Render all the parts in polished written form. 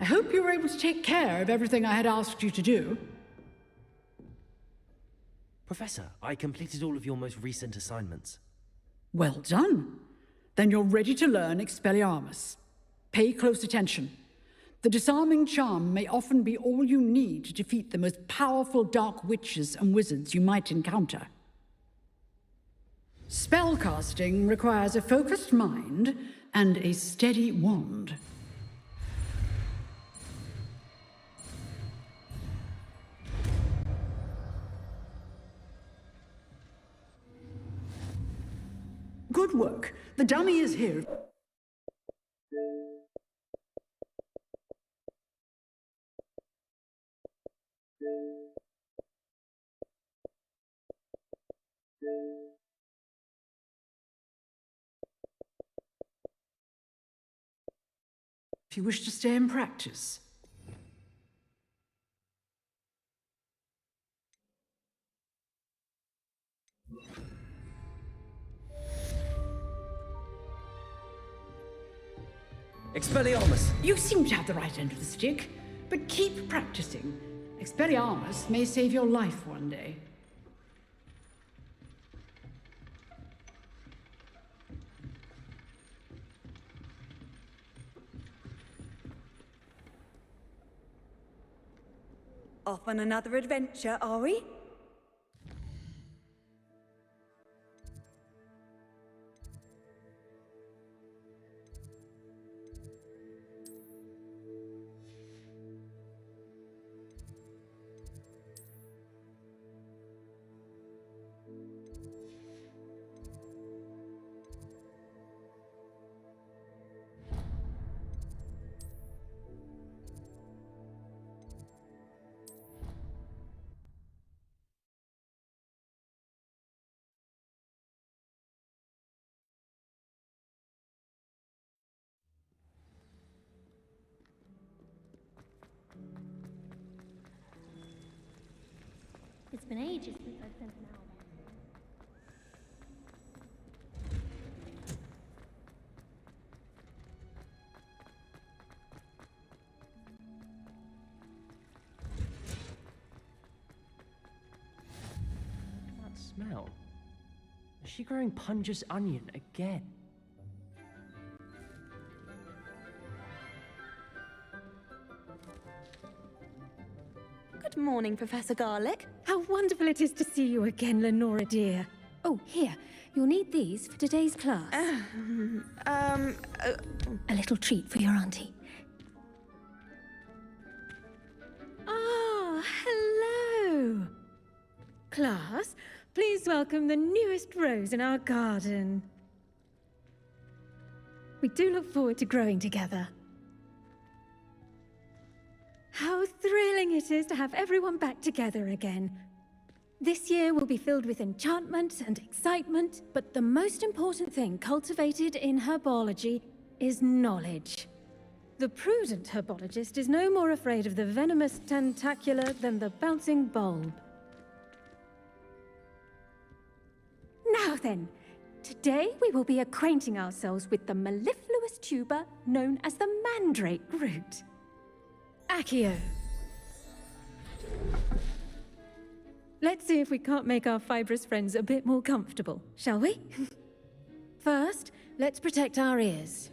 hope you were able to take care of everything I had asked you to do. Professor, I completed all of your most recent assignments. Well done. Then you're ready to learn Expelliarmus. Pay close attention. The disarming charm may often be all you need to defeat the most powerful dark witches and wizards you might encounter. Spellcasting requires a focused mind and a steady wand. Good work. The dummy is here. If you wish to stay and practice. Expelliarmus! You seem to have the right end of the stick, but keep practicing. Expelliarmus may save your life one day. Off on another adventure, are we? It's been ages since I've sent an album. That smell. Is she growing Punja's onion again? Good morning, Professor Garlick. How wonderful it is to see you again, Lenora dear. Oh, here, you'll need these for today's class. A little treat for your auntie. Ah, hello. Class, please welcome the newest rose in our garden. We do look forward to growing together. How thrilling it is to have everyone back together again. This year will be filled with enchantment and excitement, but the most important thing cultivated in herbology is knowledge. The prudent herbologist is no more afraid of the venomous tentacular than the bouncing bulb. Now then, today we will be acquainting ourselves with the mellifluous tuber known as the mandrake root. Accio. Let's see if we can't make our fibrous friends a bit more comfortable, shall we? First, let's protect our ears.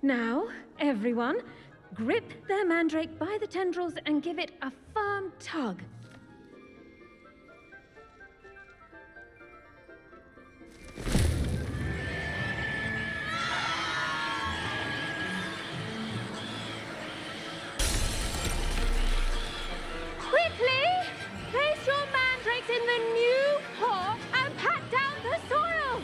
Now, everyone, grip their mandrake by the tendrils and give it a firm tug. Quickly! Place your mandrakes in the new pot and pat down the soil!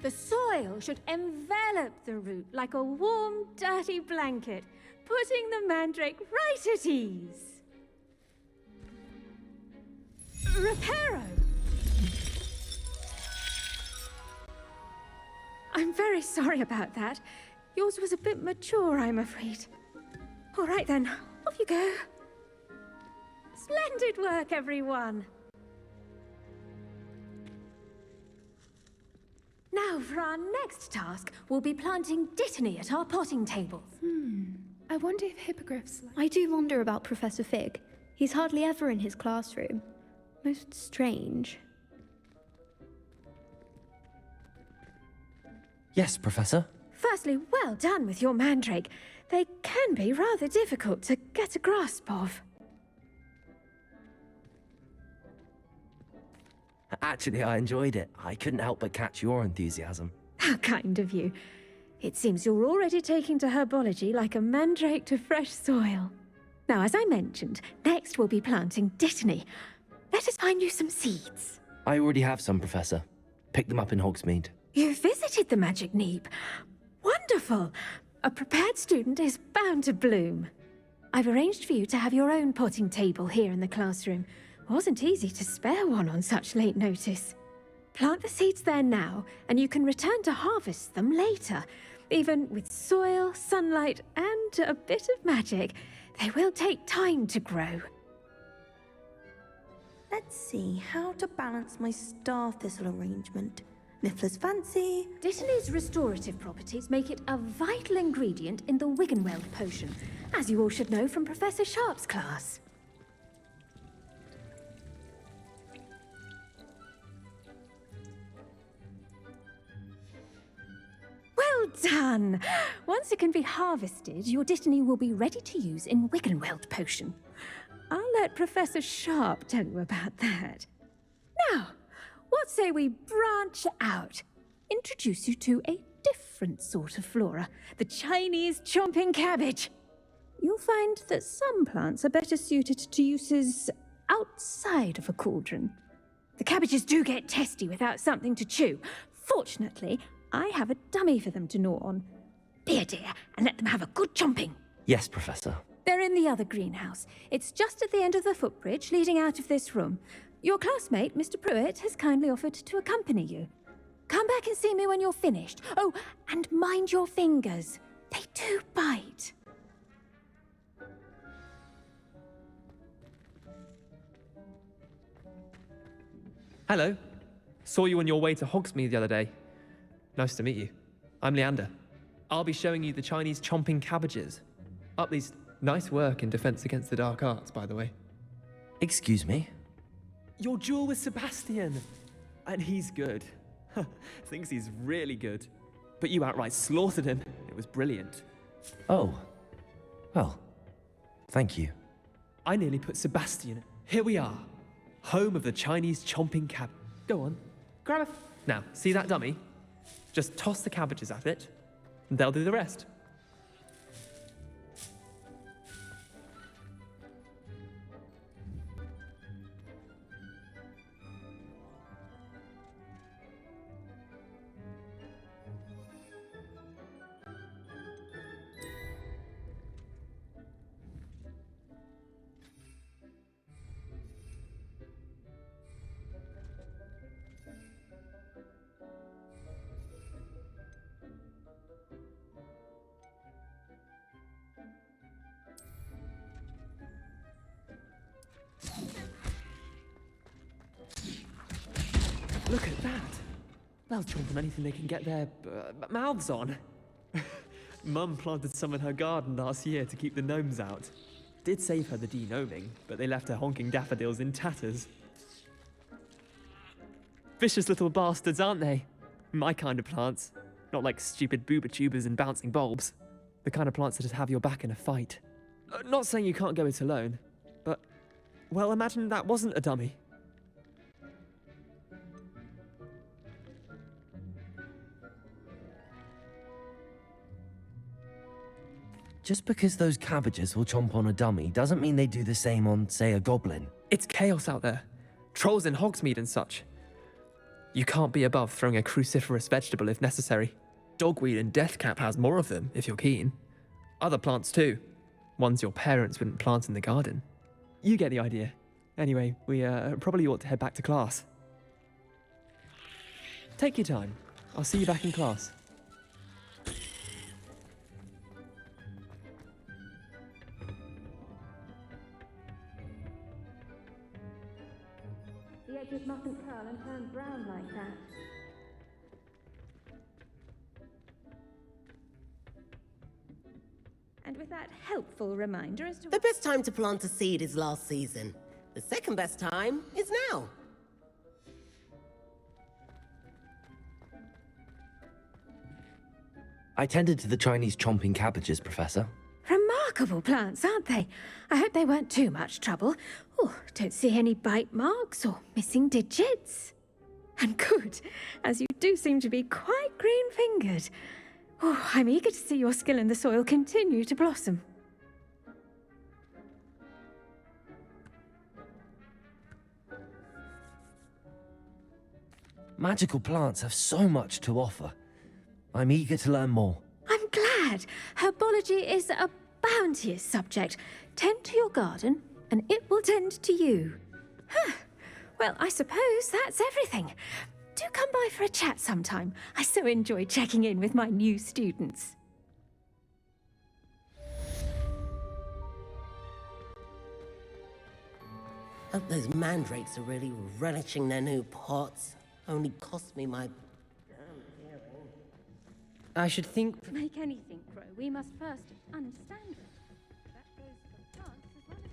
The soil should envelop the root like a warm, dirty blanket, putting the mandrake right at ease. Reparo! I'm very sorry about that. Yours was a bit mature, I'm afraid. All right then, off you go. Splendid work, everyone. Now, for our next task, we'll be planting Dittany at our potting tables. I wonder if hippogriffs like... I do wonder about Professor Fig. He's hardly ever in his classroom. Most strange. Yes, Professor. Firstly, well done with your mandrake. They can be rather difficult to get a grasp of. Actually, I enjoyed it. I couldn't help but catch your enthusiasm. How kind of you. It seems you're already taking to herbology like a mandrake to fresh soil. Now, as I mentioned, next we'll be planting Dittany. Let us find you some seeds. I already have some, Professor. Picked them up in Hogsmeade. You visited the Magic Neep. Wonderful. A prepared student is bound to bloom. I've arranged for you to have your own potting table here in the classroom. Wasn't easy to spare one on such late notice. Plant the seeds there now, and you can return to harvest them later. Even with soil, sunlight, and a bit of magic, they will take time to grow. Let's see how to balance my star thistle arrangement. Niffler's fancy. Dittany's restorative properties make it a vital ingredient in the Wiggenweld potion, as you all should know from Professor Sharp's class. Well done! Once it can be harvested, your Dittany will be ready to use in Wiggenweld potion. I'll let Professor Sharp tell you about that. Now, what say we branch out? Introduce you to a different sort of flora, the Chinese chomping cabbage. You'll find that some plants are better suited to uses outside of a cauldron. The cabbages do get testy without something to chew. Fortunately, I have a dummy for them to gnaw on. Be a dear and let them have a good chomping. Yes, Professor. They're in the other greenhouse. It's just at the end of the footbridge leading out of this room. Your classmate, Mr. Pruitt, has kindly offered to accompany you. Come back and see me when you're finished. Oh, and mind your fingers. They do bite. Hello. Saw you on your way to Hogsmeade the other day. Nice to meet you. I'm Leander. I'll be showing you the Chinese chomping cabbages. Up these nice work in Defense Against the Dark Arts, by the way. Excuse me? Your duel with Sebastian. And he's good. Thinks he's really good. But you outright slaughtered him. It was brilliant. Oh. Well, thank you. I nearly put Sebastian. Here we are. Home of the Chinese chomping cab. Go on. Grab a... Now, see that dummy? Just toss the cabbages at it, and they'll do the rest. Look at that. They'll chomp on anything they can get their mouths on. Mum planted some in her garden last year to keep the gnomes out. Did save her the de-gnoming, but they left her honking daffodils in tatters. Vicious little bastards, aren't they? My kind of plants. Not like stupid booba tubers and bouncing bulbs. The kind of plants that just have your back in a fight. Not saying you can't go it alone, but, well, imagine that wasn't a dummy. Just because those cabbages will chomp on a dummy doesn't mean they do the same on, say, a goblin. It's chaos out there. Trolls in Hogsmeade and such. You can't be above throwing a cruciferous vegetable if necessary. Dogweed and deathcap has more of them, if you're keen. Other plants too. Ones your parents wouldn't plant in the garden. You get the idea. Anyway, we probably ought to head back to class. Take your time. I'll see you back in class. creatures mustn't curl and turn brown like that. And with that helpful reminder as to The best time to plant a seed is last season. The second best time is now. I tended to the Chinese chomping cabbages, Professor. Remarkable plants, aren't they? I hope they weren't too much trouble. Oh, don't see any bite marks or missing digits. And good, as you do seem to be quite green-fingered. Oh, I'm eager to see your skill in the soil continue to blossom. Magical plants have so much to offer. I'm eager to learn more. I'm glad. Herbology is a bounteous subject. Tend to your garden, and it will tend to you. Huh. Well, I suppose that's everything. Do come by for a chat sometime. I so enjoy checking in with my new students. Hope those mandrakes are really relishing their new pots. Only cost me my damn hearing. I should think. To make anything grow, we must first understand it. That goes for plants as well as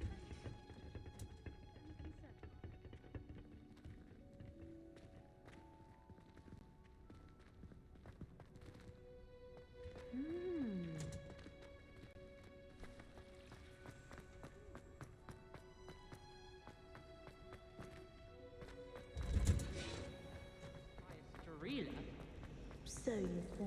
So you say.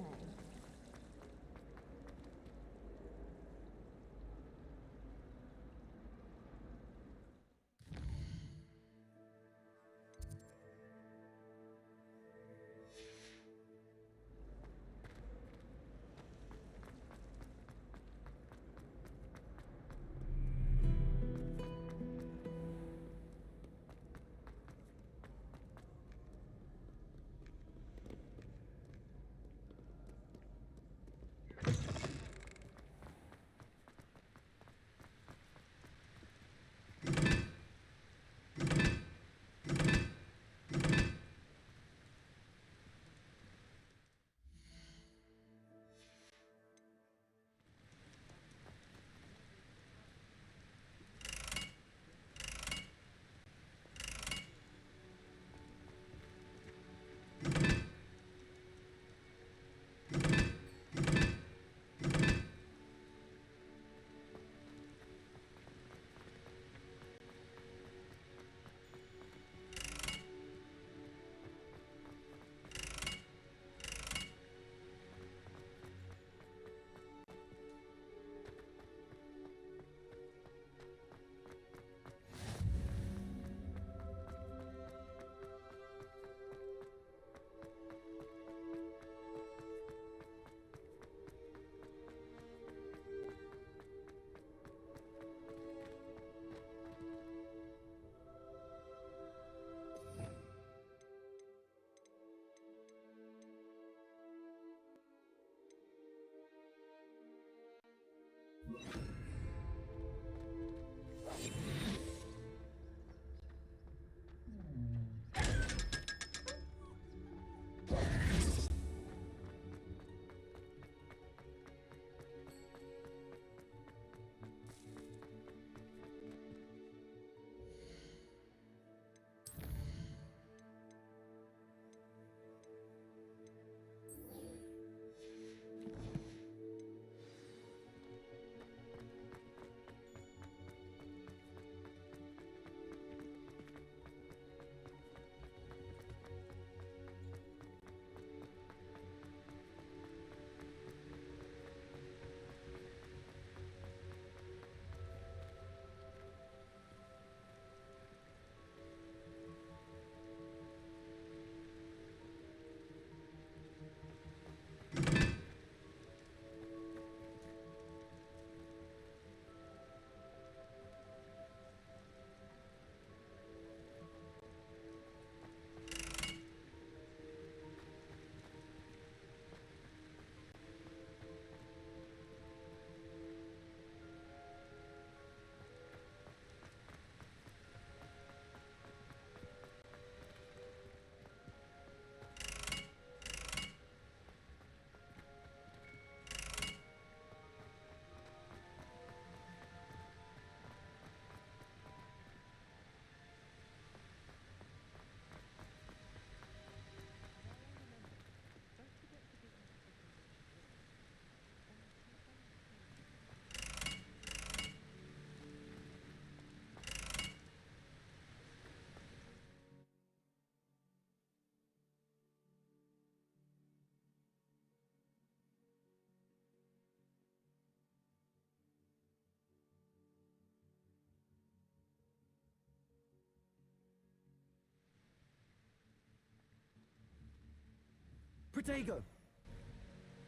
Protego!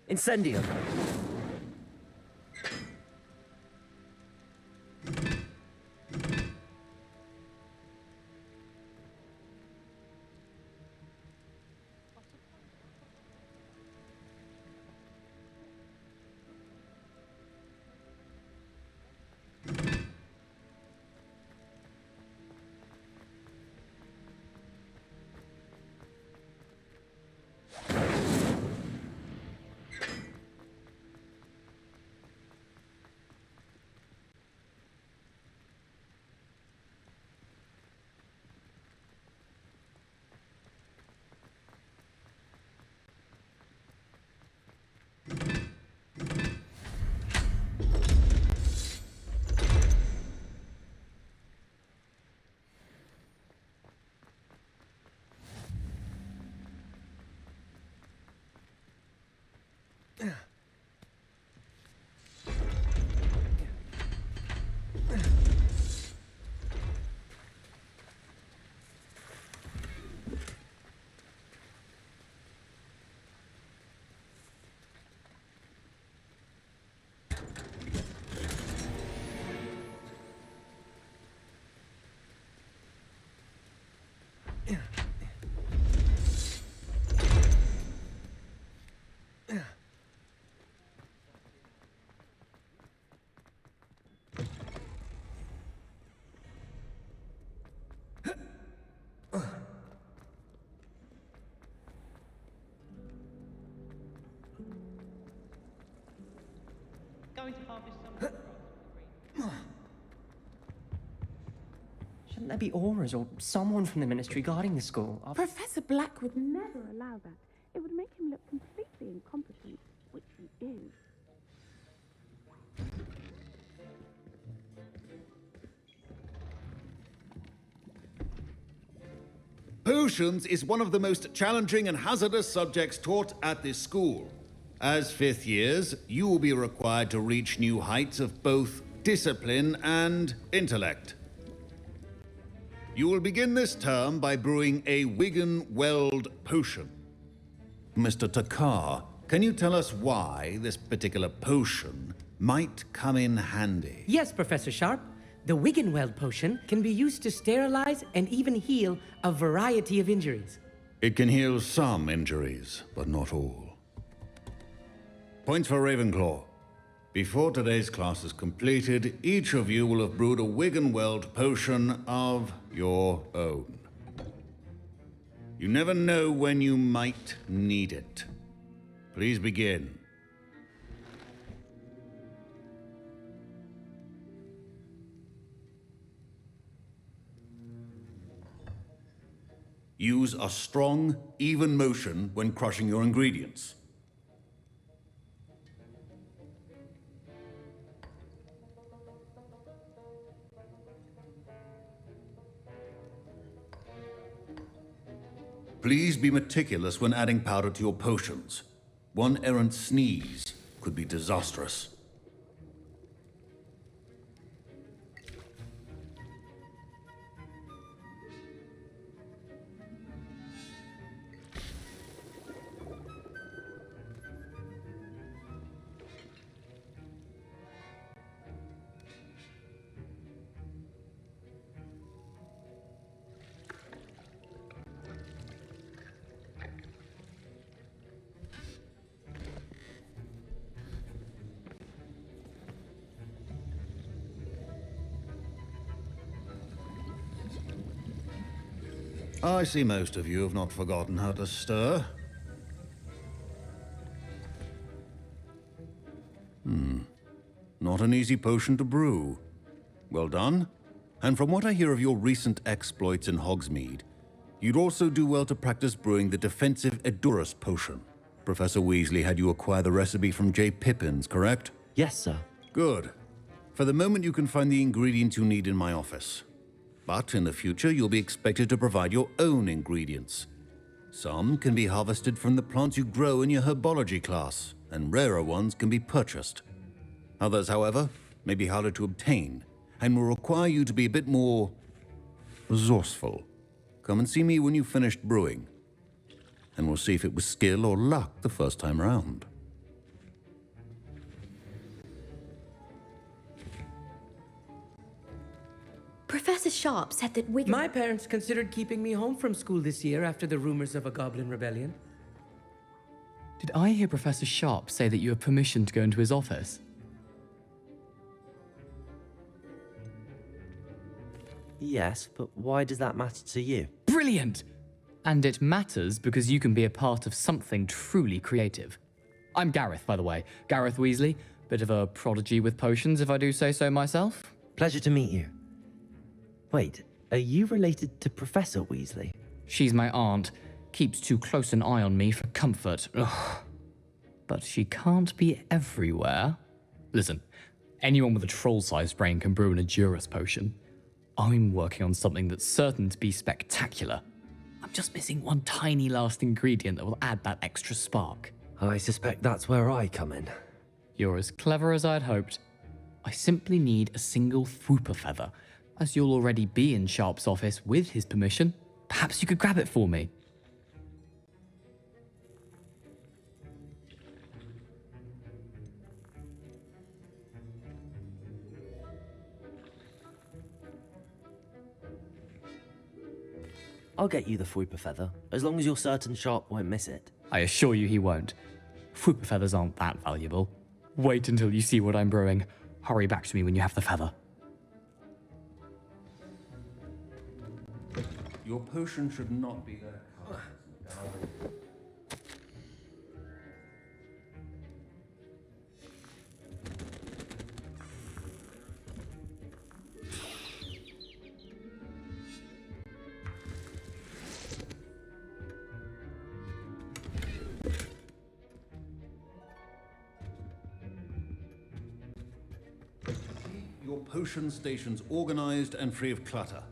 Incendio! Shouldn't there be auras or someone from the ministry guarding the school? Professor Black would never allow that. It would make him look completely incompetent, which he is. Potions is one of the most challenging and hazardous subjects taught at this school. As fifth years, you will be required to reach new heights of both discipline and intellect. You will begin this term by brewing a Wigan-Weld potion. Mr. Takar, can you tell us why this particular potion might come in handy? Yes, Professor Sharp. The Wigan-Weld potion can be used to sterilize and even heal a variety of injuries. It can heal some injuries, but not all. Points for Ravenclaw. Before today's class is completed, each of you will have brewed a Wigan-Weld potion of your own. You never know when you might need it. Please begin. Use a strong, even motion when crushing your ingredients. Please be meticulous when adding powder to your potions. One errant sneeze could be disastrous. I see most of you have not forgotten how to stir. Not an easy potion to brew. Well done. And from what I hear of your recent exploits in Hogsmeade, you'd also do well to practice brewing the defensive Edurus potion. Professor Weasley had you acquire the recipe from J. Pippins, correct? Yes, sir. Good. For the moment, you can find the ingredients you need in my office. But in the future, you'll be expected to provide your own ingredients. Some can be harvested from the plants you grow in your herbology class, and rarer ones can be purchased. Others, however, may be harder to obtain, and will require you to be a bit more resourceful. Come and see me when you've finished brewing. and we'll see if it was skill or luck the first time round. Professor Sharp said that Wigan... My parents considered keeping me home from school this year after the rumors of a goblin rebellion. Did I hear Professor Sharp say that you have permission to go into his office? Yes, but why does that matter to you? Brilliant! And it matters because you can be a part of something truly creative. I'm Gareth, by the way. Gareth Weasley. Bit of a prodigy with potions, if I do say so myself. Pleasure to meet you. Wait, are you related to Professor Weasley? She's my aunt. Keeps too close an eye on me for comfort. Ugh. But she can't be everywhere. Listen, anyone with a troll-sized brain can brew an Adurus potion. I'm working on something that's certain to be spectacular. I'm just missing one tiny last ingredient that will add that extra spark. I suspect that's where I come in. You're as clever as I'd hoped. I simply need a single Fwooper feather. As you'll already be in Sharp's office with his permission, perhaps you could grab it for me. I'll get you the Fwooper feather, as long as you're certain Sharp won't miss it. I assure you he won't. Fwooper feathers aren't that valuable. Wait until you see what I'm brewing. Hurry back to me when you have the feather. Your potion should not be there. Your potion station's organized and free of clutter.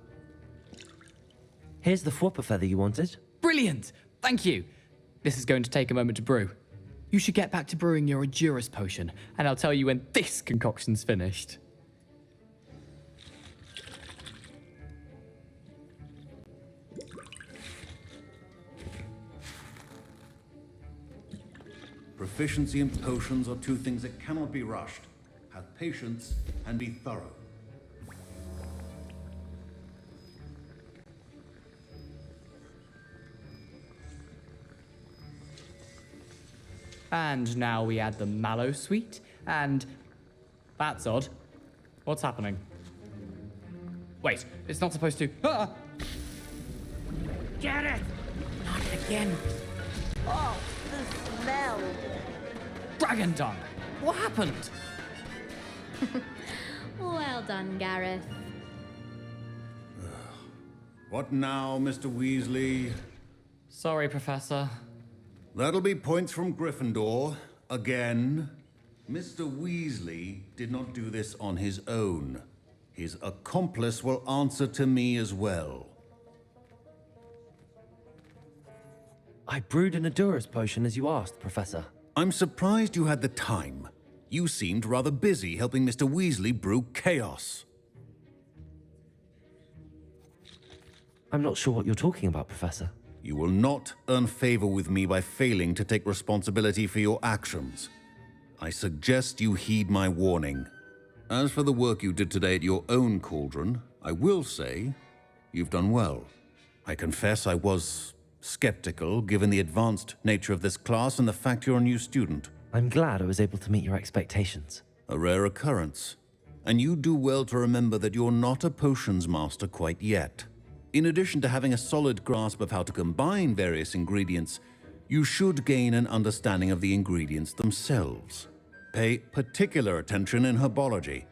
Here's the Fwooper feather you wanted. Brilliant! Thank you! This is going to take a moment to brew. You should get back to brewing your Adurus potion, and I'll tell you when this concoction's finished. Proficiency in potions are two things that cannot be rushed. Have patience and be thorough. And now we add the mallow sweet, and... That's odd. What's happening? Wait, it's not supposed to... Ah! Get it! Not again. Oh, the smell. Dragon dung! What happened? Well done, Gareth. What now, Mr. Weasley? Sorry, Professor. That'll be points from Gryffindor. Again. Mr. Weasley did not do this on his own. His accomplice will answer to me as well. I brewed an Adurus potion as you asked, Professor. I'm surprised you had the time. You seemed rather busy helping Mr. Weasley brew chaos. I'm not sure what you're talking about, Professor. You will not earn favor with me by failing to take responsibility for your actions. I suggest you heed my warning. As for the work you did today at your own cauldron, I will say you've done well. I confess I was skeptical, given the advanced nature of this class and the fact you're a new student. I'm glad I was able to meet your expectations. A rare occurrence. And you do well to remember that you're not a potions master quite yet. In addition to having a solid grasp of how to combine various ingredients, you should gain an understanding of the ingredients themselves. Pay particular attention in herbology.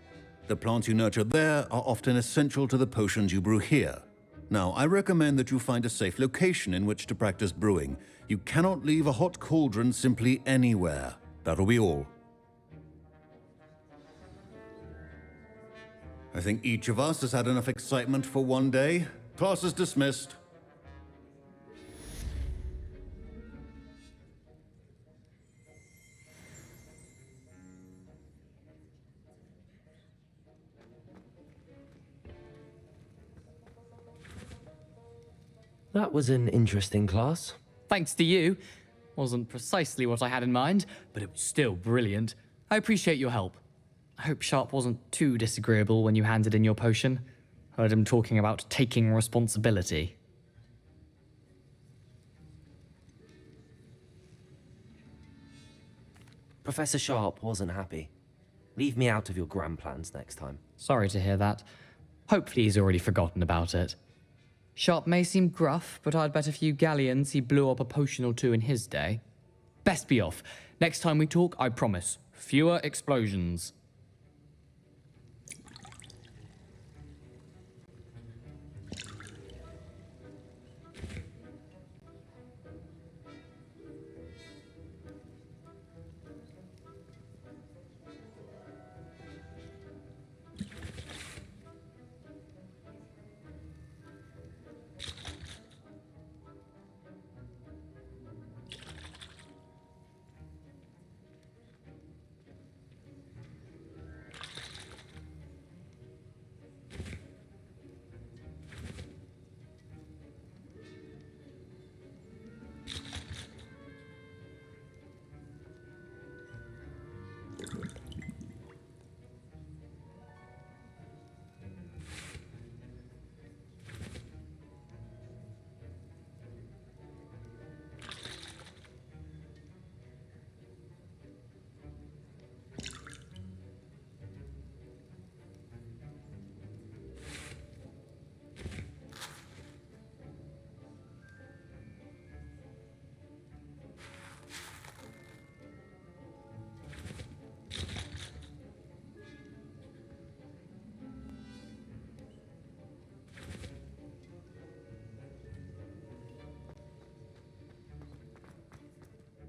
The plants you nurture there are often essential to the potions you brew here. Now, I recommend that you find a safe location in which to practice brewing. You cannot leave a hot cauldron simply anywhere. That'll be all. I think each of us has had enough excitement for one day. Class is dismissed. That was an interesting class. Thanks to you. Wasn't precisely what I had in mind, but it was still brilliant. I appreciate your help. I hope Sharp wasn't too disagreeable when you handed in your potion. Heard him talking about taking responsibility. Professor Sharp wasn't happy. Leave me out of your grand plans next time. Sorry to hear that. Hopefully he's already forgotten about it. Sharp may seem gruff, but I'd bet a few galleons he blew up a potion or two in his day. Best be off. Next time we talk, I promise. Fewer explosions.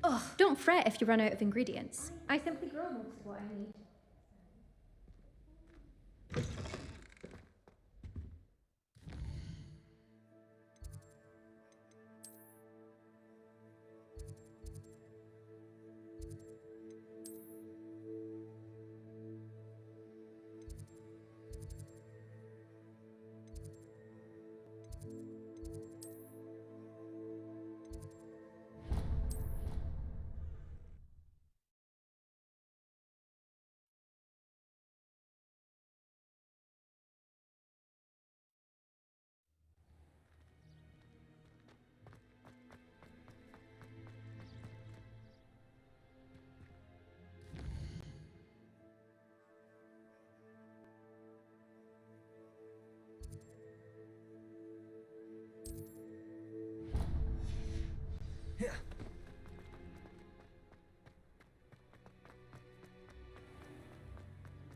Oh, don't fret if you run out of ingredients. I simply grow most of what I need.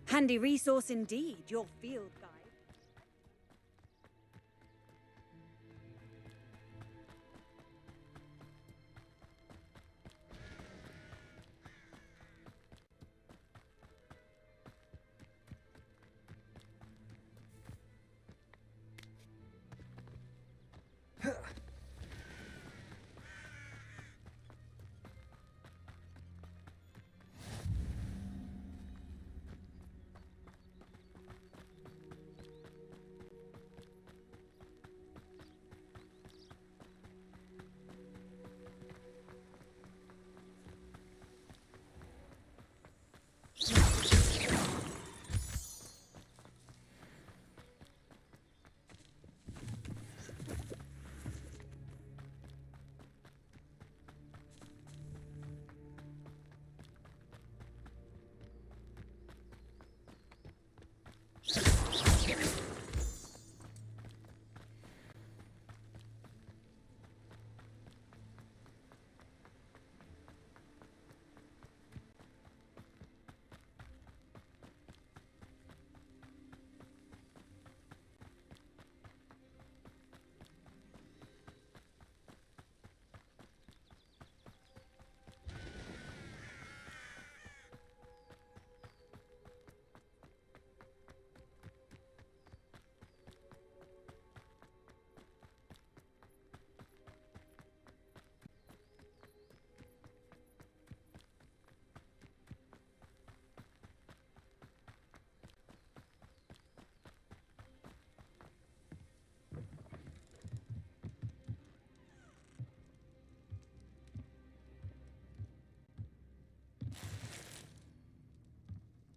Handy resource indeed, your field guide.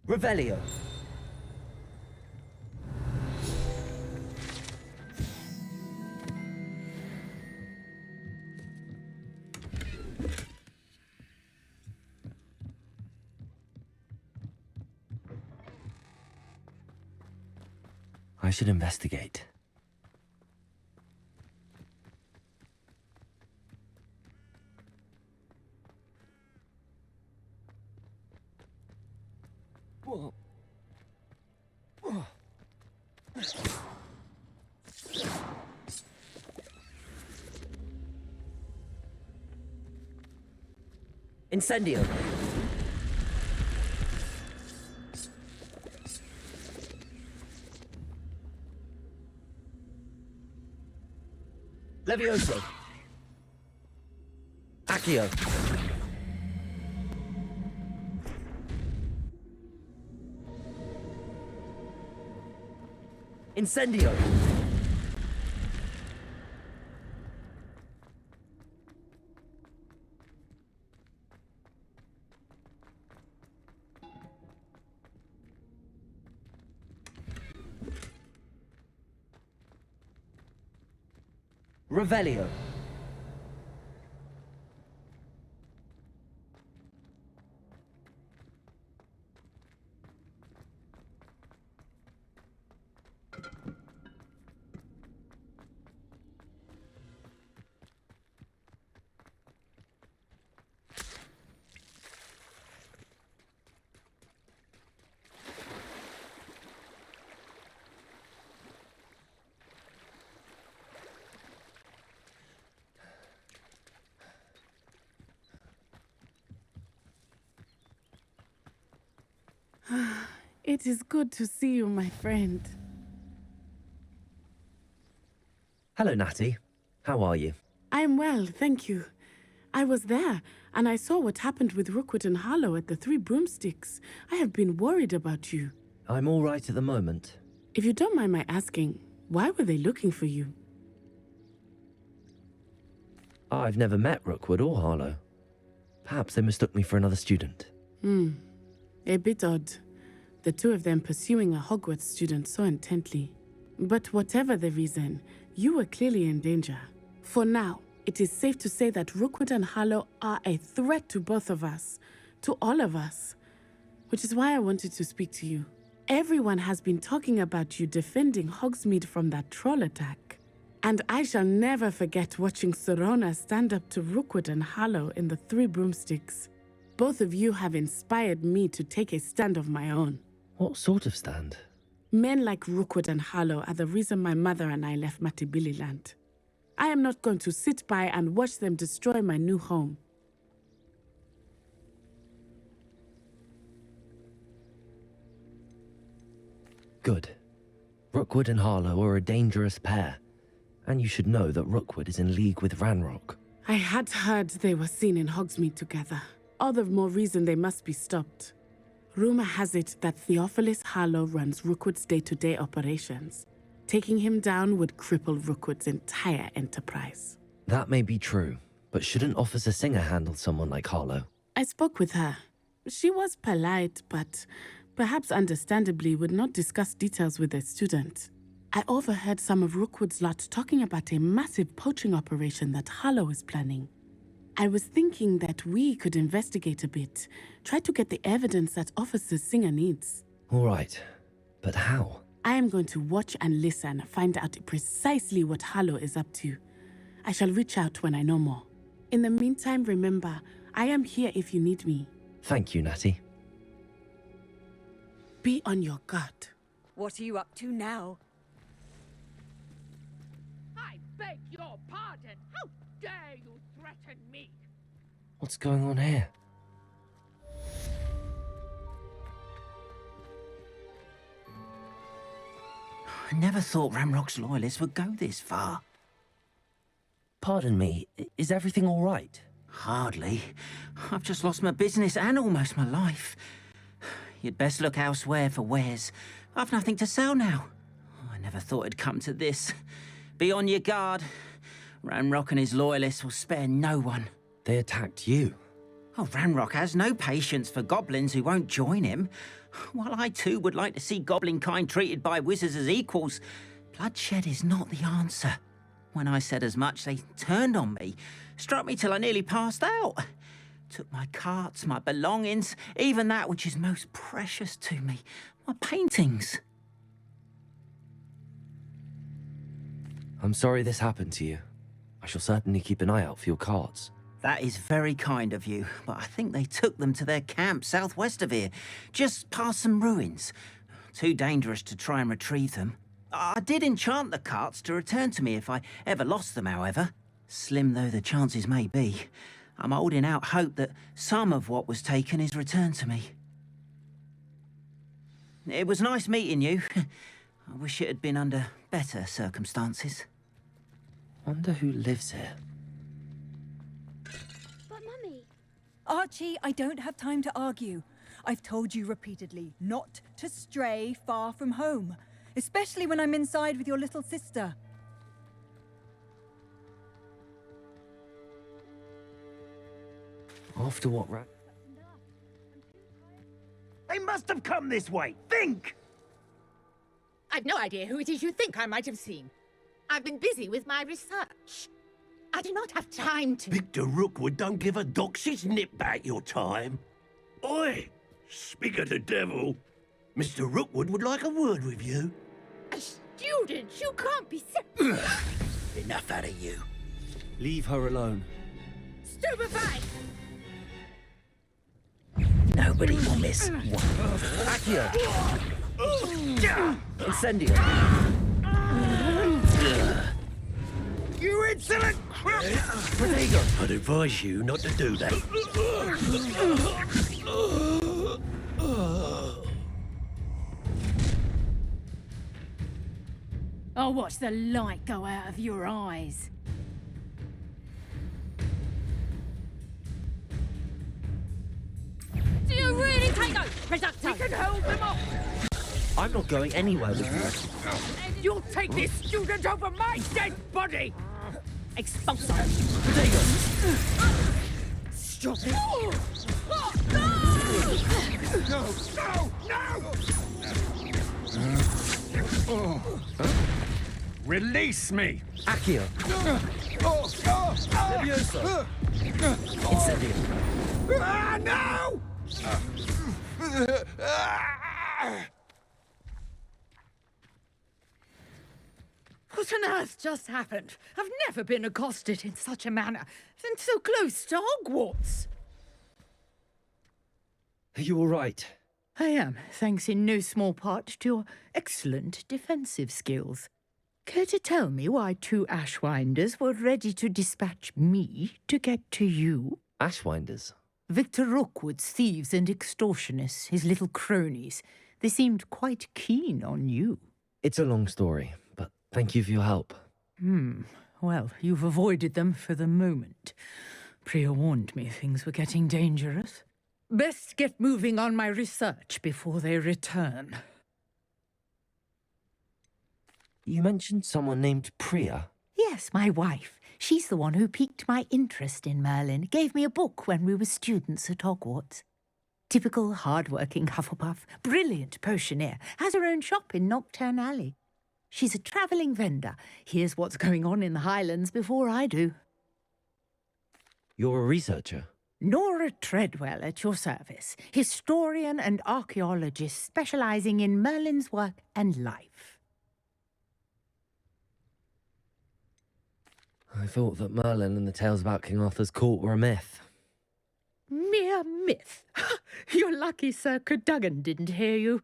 Revelio. I should investigate. Whoa. Incendio. Levioso. Accio. Incendio. Revelio. It is good to see you, my friend. Hello, Natty. How are you? I'm well, thank you. I was there, and I saw what happened with Rookwood and Harlow at the Three Broomsticks. I have been worried about you. I'm all right at the moment. If you don't mind my asking, why were they looking for you? I've never met Rookwood or Harlow. Perhaps they mistook me for another student. A bit odd. The two of them pursuing a Hogwarts student so intently. But whatever the reason, you were clearly in danger. For now, it is safe to say that Rookwood and Harlow are a threat to both of us, to all of us. Which is why I wanted to speak to you. Everyone has been talking about you defending Hogsmeade from that troll attack. And I shall never forget watching Sorona stand up to Rookwood and Harlow in the Three Broomsticks. Both of you have inspired me to take a stand of my own. What sort of stand? Men like Rookwood and Harlow are the reason my mother and I left Matabeleland. I am not going to sit by and watch them destroy my new home. Good. Rookwood and Harlow are a dangerous pair, and you should know that Rookwood is in league with Ranrock. I had heard they were seen in Hogsmeade together. All the more reason they must be stopped. Rumor has it that Theophilus Harlow runs Rookwood's day-to-day operations. Taking him down would cripple Rookwood's entire enterprise. That may be true, but shouldn't Officer Singer handle someone like Harlow? I spoke with her. She was polite, but perhaps understandably would not discuss details with a student. I overheard some of Rookwood's lot talking about a massive poaching operation that Harlow is planning. I was thinking that we could investigate a bit, try to get the evidence that Officer Singer needs. All right, but how? I am going to watch and listen, find out precisely what Harlow is up to. I shall reach out when I know more. In the meantime, remember, I am here if you need me. Thank you, Natty. Be on your guard. What are you up to now? I beg your pardon. How dare you threaten me? What's going on here? I never thought Ranrock's loyalists would go this far. Pardon me, is everything all right? Hardly. I've just lost my business and almost my life. You'd best look elsewhere for wares. I've nothing to sell now. I never thought it'd come to this. Be on your guard. Ranrock and his loyalists will spare no one. They attacked you. Oh, Ranrock has no patience for goblins who won't join him. While I too would like to see goblin kind treated by wizards as equals, bloodshed is not the answer. When I said as much, they turned on me, struck me till I nearly passed out. Took my carts, my belongings, even that which is most precious to me, my paintings. I'm sorry this happened to you. I shall certainly keep an eye out for your carts. That is very kind of you, but I think they took them to their camp southwest of here, just past some ruins. Too dangerous to try and retrieve them. I did enchant the carts to return to me if I ever lost them, however. Slim though the chances may be, I'm holding out hope that some of what was taken is returned to me. It was nice meeting you. I wish it had been under better circumstances. Wonder who lives here. But Mummy... Archie, I don't have time to argue. I've told you repeatedly not to stray far from home, especially when I'm inside with your little sister. After what, Rat? They must have come this way. Think! I've no idea who it is you think I might have seen. I've been busy with my research. I do not have time to... Victor Rookwood don't give a doxy's nip back your time. Oi! Speak of the devil. Mr. Rookwood would like a word with you. A student? You can't be serious. Enough out of you. Leave her alone. Stupefy! Nobody will miss one. Accio! Incendio! You insolent crap! I'd advise you not to do that. I'll watch the light go out of your eyes. Do you really take those, Reducto? We can hold them off! I'm not going anywhere with you. And you'll take this student over my dead body! Expulso! Stop it! No! Release me! Accio! Levioso! Incendio! No! What on earth just happened? I've never been accosted in such a manner, and so close to Hogwarts. Are you all right? I am, thanks in no small part to your excellent defensive skills. Care to tell me why two Ashwinders were ready to dispatch me to get to you? Ashwinders? Victor Rookwood's thieves and extortionists, his little cronies. They seemed quite keen on you. It's a long story, but thank you for your help. Well, you've avoided them for the moment. Priya warned me things were getting dangerous. Best get moving on my research before they return. You mentioned someone named Priya. Yes, my wife. She's the one who piqued my interest in Merlin, gave me a book when we were students at Hogwarts. Typical hard-working Hufflepuff, brilliant potioneer, has her own shop in Nocturne Alley. She's a travelling vendor, hears what's going on in the Highlands before I do. You're a researcher? Nora Treadwell at your service, historian and archaeologist specialising in Merlin's work and life. I thought that Merlin and the tales about King Arthur's court were a myth. Mere myth. You're lucky Sir Cadogan didn't hear you.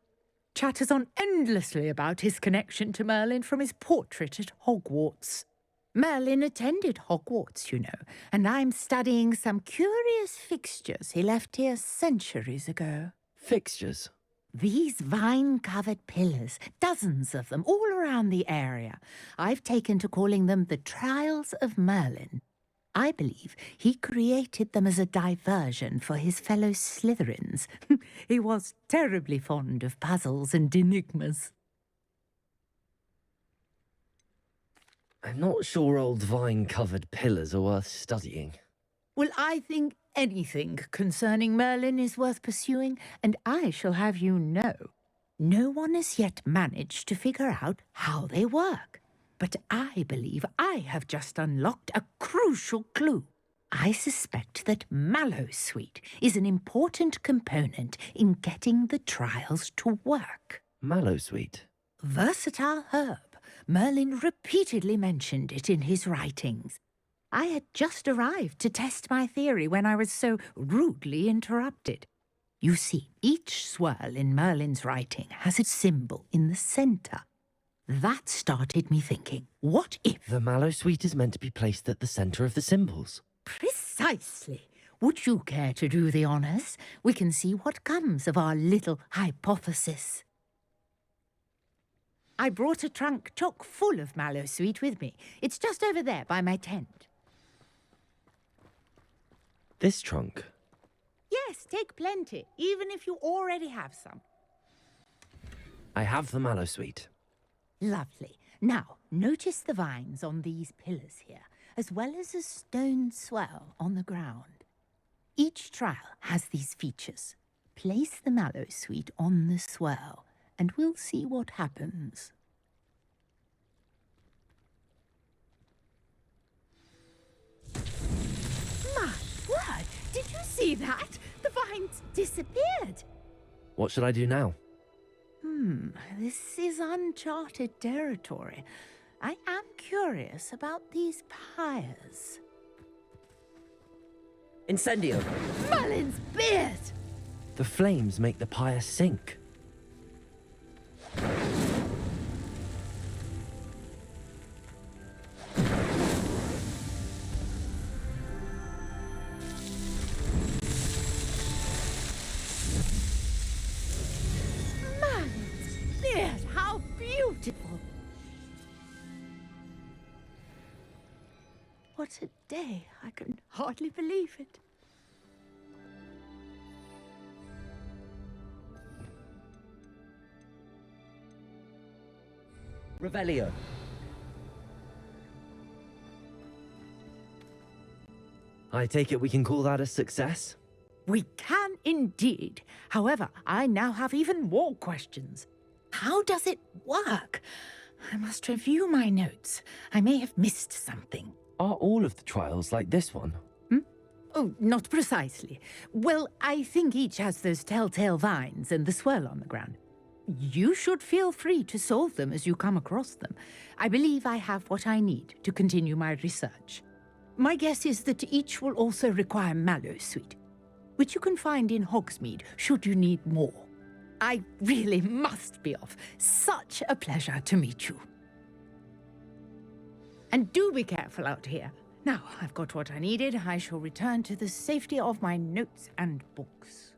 Chatters on endlessly about his connection to Merlin from his portrait at Hogwarts. Merlin attended Hogwarts, you know, and I'm studying some curious fixtures he left here centuries ago. Fixtures? These vine-covered pillars, dozens of them, all around the area. I've taken to calling them the Trials of Merlin. I believe he created them as a diversion for his fellow Slytherins. He was terribly fond of puzzles and enigmas. I'm not sure old vine-covered pillars are worth studying. Well, I think anything concerning Merlin is worth pursuing, and I shall have you know, no one has yet managed to figure out how they work. But I believe I have just unlocked a crucial clue. I suspect that Mallowsweet is an important component in getting the trials to work. Mallowsweet? Versatile herb. Merlin repeatedly mentioned it in his writings. I had just arrived to test my theory when I was so rudely interrupted. You see, each swirl in Merlin's writing has a symbol in the centre. That started me thinking, what if... The Mallowsweet is meant to be placed at the centre of the symbols. Precisely. Would you care to do the honours? We can see what comes of our little hypothesis. I brought a trunk chock full of Mallowsweet with me. It's just over there by my tent. This trunk? Yes, take plenty, even if you already have some. I have the Mallowsweet. Lovely. Now, notice the vines on these pillars here, as well as a stone swell on the ground. Each trial has these features. Place the Mallowsweet on the swell, and we'll see what happens. My word! Did you see that? The vines disappeared. What should I do now? This is uncharted territory. I am curious about these pyres. Incendio! Merlin's beard! The flames make the pyre sink. Merlin's beard! How beautiful! What a day! I can hardly believe it. Revelio. I take it we can call that a success? We can indeed. However, I now have even more questions. How does it work? I must review my notes. I may have missed something. Are all of the trials like this one? Oh, not precisely. Well, I think each has those telltale vines and the swirl on the ground. You should feel free to solve them as you come across them. I believe I have what I need to continue my research. My guess is that each will also require Mallowsweet, which you can find in Hogsmeade should you need more. I really must be off. Such a pleasure to meet you. And do be careful out here. Now, I've got what I needed. I shall return to the safety of my notes and books.